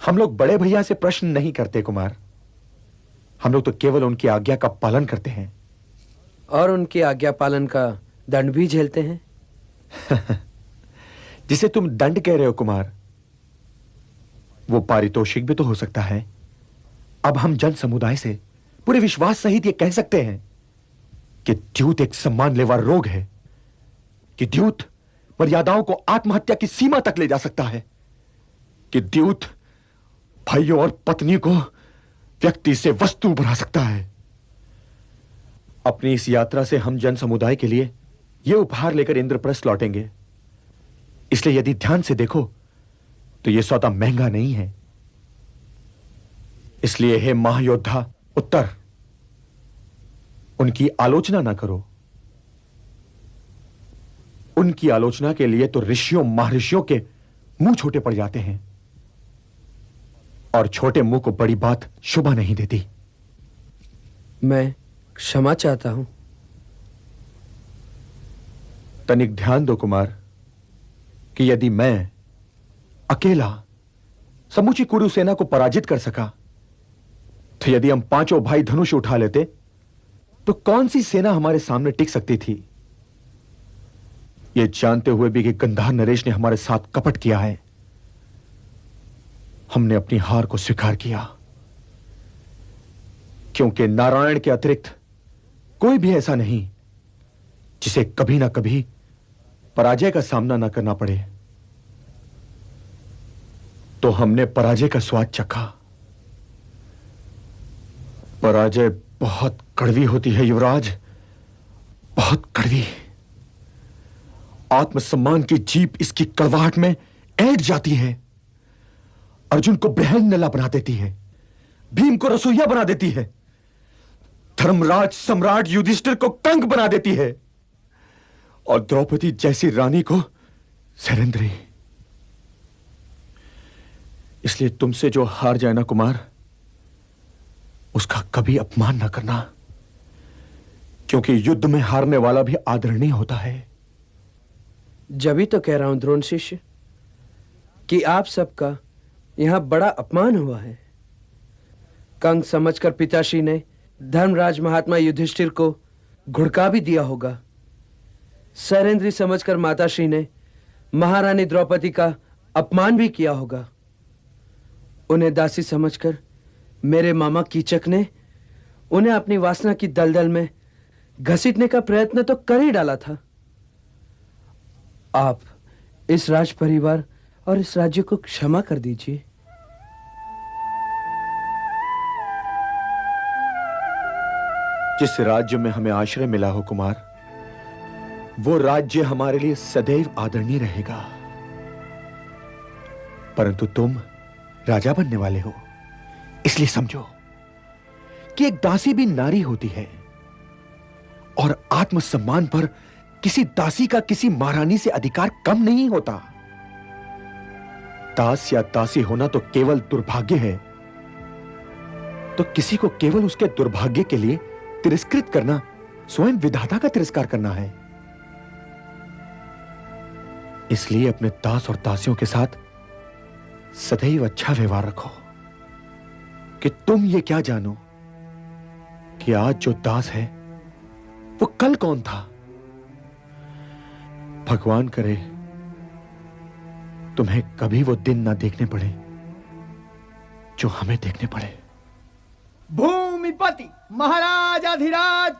हम लोग बड़े भैया से प्रश्न नहीं करते कुमार। हम लोग तो केवल उनकी आज्ञा का पालन करते हैं और उनकी आज्ञा पालन का दंड भी झेलते हैं। जिसे तुम दंड कह रहे हो कुमार, वो पारितोषिक भी तो हो सकता है। अब हम जन समुदाय से पूरे विश्वास सहित ये कह सकते हैं कि द्यूत एक सम्मान लेवा रोग है, कि द्यूत मर्यादाओं को आत्महत्या की सीमा तक ले जा सकता है, कि द्यूत भाइयों और पत्नी को व्यक्ति से वस्तु बना सकता है। अपनी इस यात्रा से हम जन समुदाय के लिए यह उपहार लेकर इंद्रप्रस्थ लौटेंगे। इसलिए यदि ध्यान से देखो तो यह सौदा महंगा नहीं है। इसलिए हे महायोद्धा उत्तर, उनकी आलोचना ना करो। उनकी आलोचना के लिए तो ऋषियों महर्षियों के मुंह छोटे पड़ जाते हैं, और छोटे मुंह को बड़ी बात शोभा नहीं देती। मैं क्षमा चाहता हूं। तनिक ध्यान दो कुमार कि यदि मैं अकेला समूची कुरु सेना को पराजित कर सका, तो यदि हम पांचों भाई धनुष उठा लेते तो कौन सी सेना हमारे सामने टिक सकती थी? यह जानते हुए भी कि गंधार नरेश ने हमारे साथ कपट किया है, हमने अपनी हार को स्वीकार किया। क्योंकि नारायण के अतिरिक्त कोई भी ऐसा नहीं जिसे कभी ना कभी पराजय का सामना ना करना पड़े। तो हमने पराजय का स्वाद चखा। पराजय बहुत कड़वी होती है युवराज, बहुत कड़वी। आत्मसम्मान की जीप इसकी कड़वाहट में ऐंठ जाती है। अर्जुन को ब्रहण नला बना देती है, भीम को रसोइया बना देती है, धर्मराज सम्राट युधिष्ठिर को कंक बना देती है, और द्रौपदी जैसी रानी को सरेंद्री। इसलिए तुमसे जो हार जाए ना कुमार, उसका कभी अपमान ना करना, क्योंकि युद्ध में हारने वाला भी आदरणीय होता है। जब ही तो कह रहा हूं द्रोण शिष्य कि आप सबका यहां बड़ा अपमान हुआ है। कंक समझकर पिताश्री ने धर्मराज महात्मा युधिष्ठिर को घुड़का भी दिया होगा। सरेंद्री समझकर माताश्री ने महारानी द्रौपदी का अपमान भी किया होगा। उन्हें दासी समझकर मेरे मामा कीचक ने उन्हें अपनी वासना की दलदल में घसीटने का प्रयत्न तो कर ही डाला था। आप इस राज परिवार और इस राज्य को क्षमा कर दीजिए। जिस राज्य में हमें आश्रय मिला हो कुमार, वो राज्य हमारे लिए सदैव आदरणीय रहेगा। परंतु तुम राजा बनने वाले हो, इसलिए समझो कि एक दासी भी नारी होती है, और आत्मसम्मान पर किसी दासी का किसी महारानी से अधिकार कम नहीं होता। दास या दासी होना तो केवल दुर्भाग्य है, तो किसी को केवल उसके दुर्भाग्य के लिए तिरस्कृत करना स्वयं विधाता का तिरस्कार करना है। इसलिए अपने दास और दासियों के साथ सदैव अच्छा व्यवहार रखो। कि तुम ये क्या जानो कि आज जो दास है वो कल कौन था। भगवान करे तुम्हें कभी वो दिन ना देखने पड़े जो हमें देखने पड़े। भूमिपति महाराज अधिराज